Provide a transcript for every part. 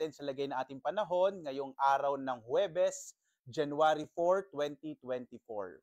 natin sa lagay ng ating panahon ngayong araw ng Huwebes, January 4, 2024.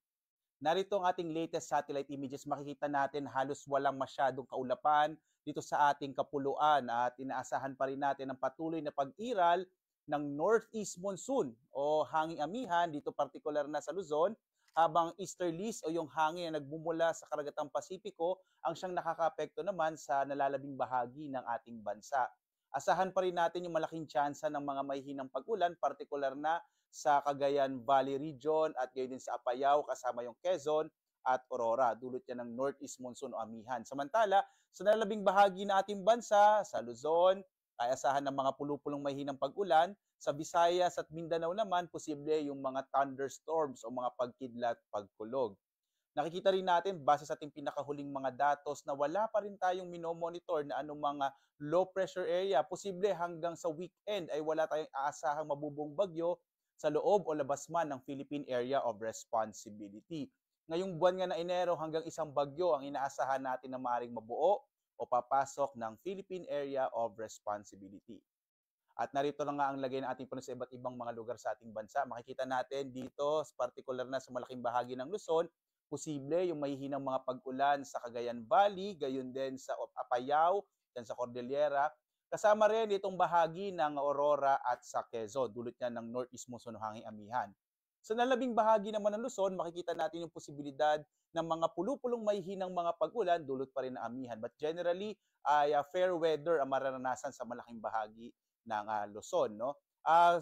Narito ang ating latest satellite images. Makikita natin halos walang masyadong kaulapan dito sa ating kapuluan at inaasahan pa rin natin ang patuloy na pag-iral ng northeast monsoon o hanging amihan dito partikular na sa Luzon, habang easterlies o yung hangin na nagmumula sa karagatang Pasipiko ang siyang nakakaapekto naman sa nalalabing bahagi ng ating bansa. Asahan pa rin natin yung malaking tsansa ng mga mahihinang pag-ulan, partikular na sa Cagayan Valley Region at gayon din sa Apayao kasama yung Quezon at Aurora. Dulot yan ng northeast monsoon o amihan. Samantala, sa nalalabing bahagi ng ating bansa, sa Luzon, ay asahan ng mga pulupulong mahihinang pag-ulan. Sa Visayas at Mindanao naman, posible yung mga thunderstorms o mga pagkidlat, pagkulog. Nakikita rin natin, base sa ating pinakahuling mga datos, na wala pa rin tayong minomonitor na anong mga low pressure area. Posible hanggang sa weekend ay wala tayong aasahang mabubong bagyo sa loob o labas man ng Philippine Area of Responsibility. Ngayong buwan nga na Enero, hanggang isang bagyo ang inaasahan natin na maaaring mabuo o papasok ng Philippine Area of Responsibility. At narito na nga ang lagay ng ating puno sa iba't ibang mga lugar sa ating bansa. Makikita natin dito, particular na sa malaking bahagi ng Luzon, posible yung mahihinang mga pag-ulan sa Cagayan Valley, gayon din sa Apayao, dan sa Cordillera. Kasama rin itong bahagi ng Aurora at sa Quezon, dulot niya ng northeast monsoon hanging amihan. Sa nalabing bahagi naman ng Luzon, makikita natin yung posibilidad ng mga pulupulong mahihinang mga pag-ulan, dulot pa rin ng amihan. But generally, ay fair weather ang mararanasan sa malaking bahagi ng Luzon. No?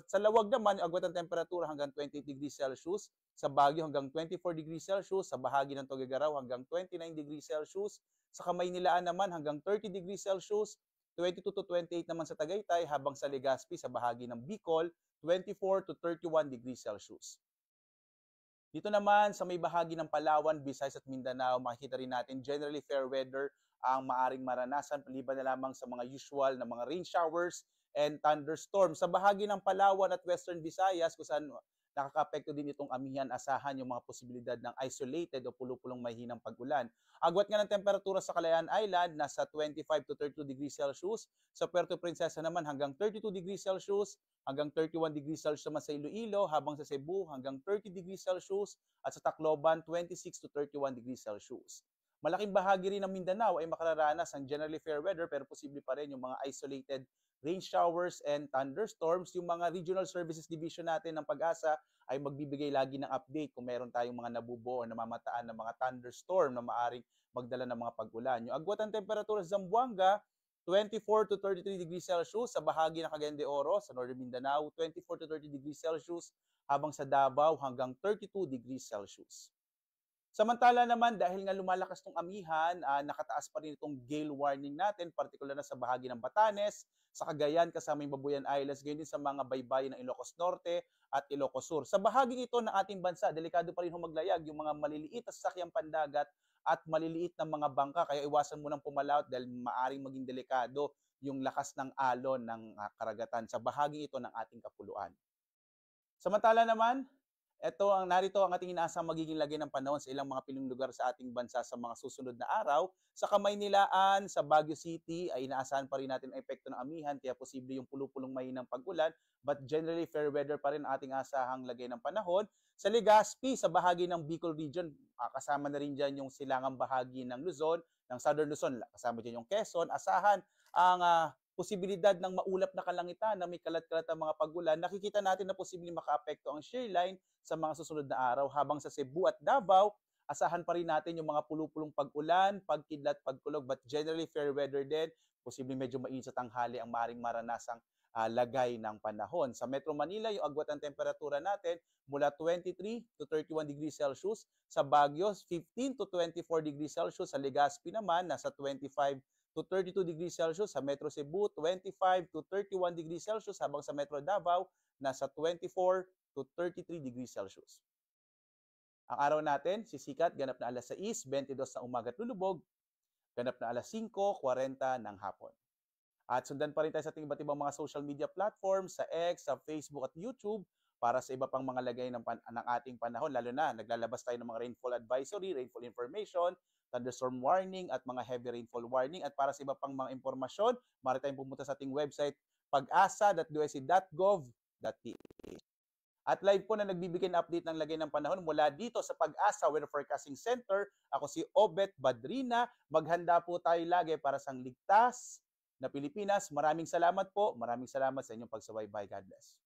Sa Lawag naman, agwat ang temperatura hanggang 20 degrees Celsius, sa Baguio hanggang 24 degrees Celsius, sa bahagi ng Tuguegarao hanggang 29 degrees Celsius, sa Kamaynilaan naman hanggang 30 degrees Celsius, 22 to 28 naman sa Tagaytay, habang sa Legazpi sa bahagi ng Bicol, 24 to 31 degrees Celsius. Dito naman sa may bahagi ng Palawan, Visayas at Mindanao, makikita rin natin generally fair weather ang maaring maranasan, paliban na lamang sa mga usual na mga rain showers and thunderstorms. Sa bahagi ng Palawan at Western Visayas, kung saan nakaka-apekto din itong amihan, asahan yung mga posibilidad ng isolated o pulupulong mahinang pag-ulan. Agwat nga ng temperatura sa Calayan Island, nasa 25 to 32 degrees Celsius. Sa Puerto Princesa naman hanggang 32 degrees Celsius, hanggang 31 degrees Celsius naman sa Iloilo, habang sa Cebu hanggang 30 degrees Celsius, at sa Tacloban 26 to 31 degrees Celsius. Malaking bahagi rin ng Mindanao ay makararanas ng generally fair weather, pero posible pa rin yung mga isolated rain showers and thunderstorms. Yung mga Regional Services Division natin ng Pag-asa ay magbibigay lagi ng update kung meron tayong mga nabubuo o namamataan ng mga thunderstorm na maaring magdala ng mga pag-ulan. Yung agwat ng temperatura sa Zamboanga, 24 to 33 degrees Celsius sa bahagi ng Cagayan de Oro, sa Northern Mindanao, 24 to 30 degrees Celsius, habang sa Davao hanggang 32 degrees Celsius. Samantala naman, dahil nga lumalakas tong amihan, nakataas pa rin itong gale warning natin, partikular na sa bahagi ng Batanes, sa Cagayan kasama yung Babuyan Islands, gayon din sa mga baybayin ng Ilocos Norte at Ilocos Sur. Sa bahagi ito ng ating bansa, delikado pa rin humaglayag yung mga maliliit na sasakyang pandagat at maliliit na mga bangka, kaya iwasan mo nang pumalaot dahil maaring maging delikado yung lakas ng alon ng karagatan sa bahagi ito ng ating kapuluan. Samantala naman, narito ang ating inaasang magiging lagay ng panahon sa ilang mga piling lugar sa ating bansa sa mga susunod na araw. Sa Kamaynilaan, sa Baguio City, ay inaasahan pa rin natin ang epekto ng amihan, kaya posible yung pulupulong mahinang pag-ulan, but generally fair weather pa rin ang ating asahang lagay ng panahon. Sa Legazpi, sa bahagi ng Bicol Region, kasama na rin dyan yung silangang bahagi ng Luzon, ng Southern Luzon, kasama dyan yung Quezon. Asahan ang posibilidad ng maulap na kalangitan na may kalat-kalat ang mga pag-ulan. Nakikita natin na posibleng makaapekto ang shear line sa mga susunod na araw, habang sa Cebu at Davao, asahan pa rin natin yung mga pulupulong pag-ulan, pagkidlat, pagkulog, but generally fair weather din. Posibleng medyo mainit sa tanghali ang maring maranasang lagay ng panahon. Sa Metro Manila, yung agwat ng temperatura natin mula 23 to 31 degrees Celsius. Sa Baguio, 15 to 24 degrees Celsius. Sa Legazpi naman, nasa 25 to 32 degrees Celsius. Sa Metro Cebu, 25 to 31 degrees Celsius. Habang sa Metro Davao, nasa 24 to 33 degrees Celsius. Ang araw natin, sisikat, ganap na alas 6, 22 ng umaga at lulubog, ganap na alas 5:40 ng hapon. At sundan pa rin tayo sa ating iba't ibang mga social media platforms, sa X, sa Facebook at YouTube, para sa iba pang mga lagay ng ating panahon, lalo na naglalabas tayo ng mga rainfall advisory, rainfall information, thunderstorm warning at mga heavy rainfall warning. At para sa iba pang mga impormasyon, maaari tayong pumunta sa ating website pag-asa.usc.gov.ph. At live po na nagbibigay ng update ng lagay ng panahon mula dito sa Pag-asa Weather Forecasting Center. Ako si Obet Badrina. Maghanda po tayo lagi para sa ligtas na Pilipinas. Maraming salamat po. Maraming salamat sa inyong pagsubaybay. God bless.